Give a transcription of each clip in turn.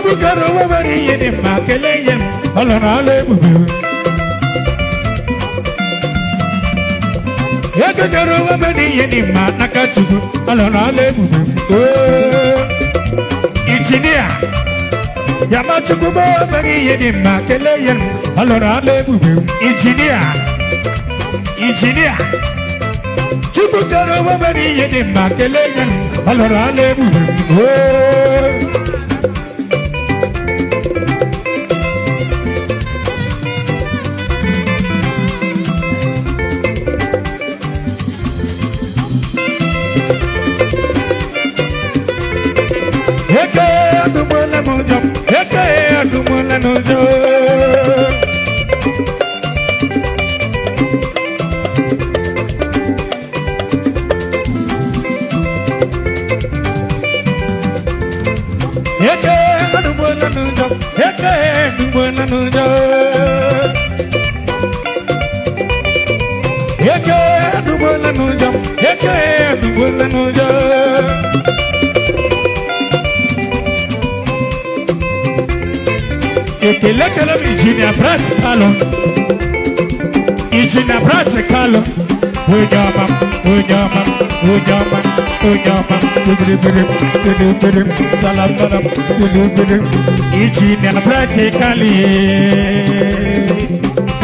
Chibukaro wabari yedi makeleyen alonale bubu. Yagagaro wabari yedi manakachubu alonale bubu. Engineer Yamachubu wabari yedi makeleyen alonale bubu. Engineer Chibukaro wabari yedi makeleyen alonale bubu. Adumula nojo, adumula nojo. Adumula nojo, adumula nojo. Adumula nojo, adumula nojo. Ekele injinia practical, injinia practical. Ujama, salam, injinia practical.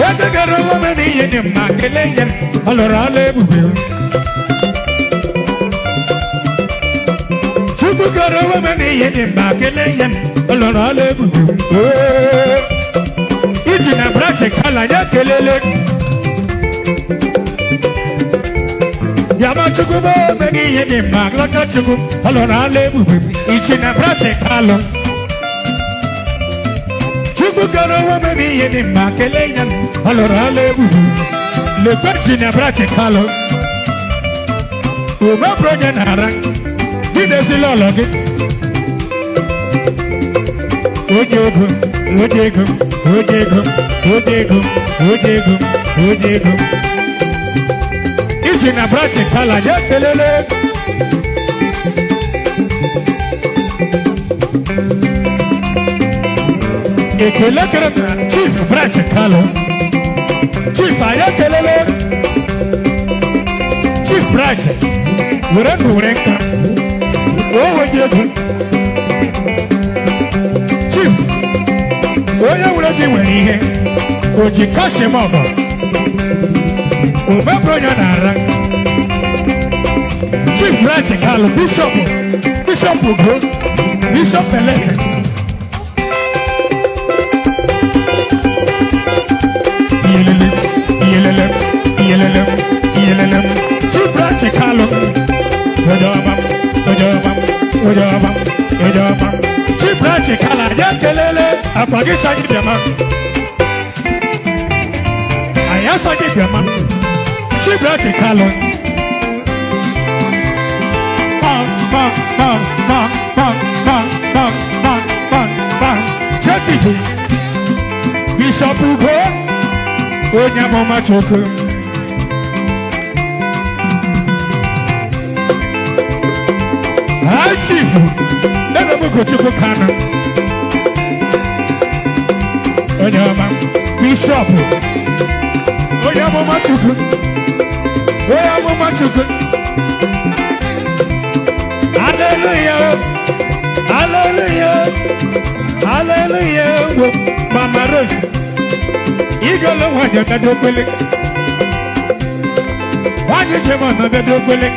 Yagagaro wameni yeni makeleyen, alorale bubu. Chibukaro wameni yeni makeleyen, alorale bubu. Ijina practical yakelele. Yamachukubo meni yeni maglaka chuku alorale bubu. Ijina practical. Chibukaro wameni yeni makeleyen alorale bubu. Le ijina practical. Uma progenara. Didesi lologi. Ojego. Injina practical yakelele. Ekele kerem chief practical. Chief ayakelele. Chief practical. Urenka. Ojego. Chief. Oya wuladi wenihe, oji kashe mogo, ubabro nara. Chief practical Bishop Ugo, Bishop Elete. Yelelem. Chief practical. Ojaba. Chief practical yakelele. Apagi sagi biama, aya sagi biama. Chibrati kalo, check it. Bishop Ugo, Onyamoma Choku. Hi Chief, never go to Kana. Onyama, Bishop, Oyamoma Chuku, Hallelujah, Mama Rose, Eagle one you can do billing. Why you give on the billing?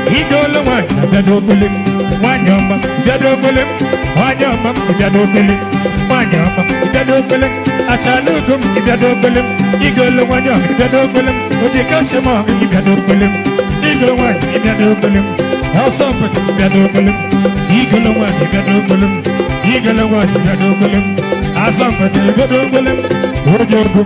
Eagle one you can do billing. One yama, you do billing. One yama, you do billing. One yama, you do billing. I shall look him if you do billing. Eagle one yama, if you do billing. But you can't see more if you do billing. Eagle one if you do billing. How something if you do billing. Eagle one if you do billing. Eagle one if you do billing. How something if you do billing. Ojego.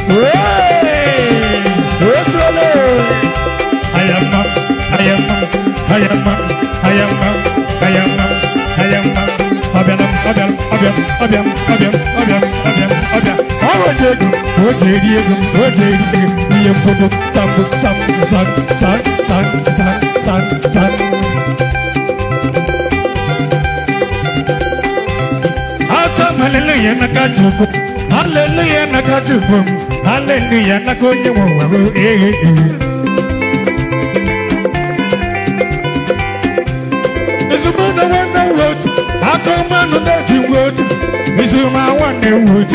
Hey! Hallelujah, Nakachuku. Hallelujah, Nakachuku. Hallelujah, Nakonyamu. It's a good one I wrote. I come on that you wrote. It's my one that wrote.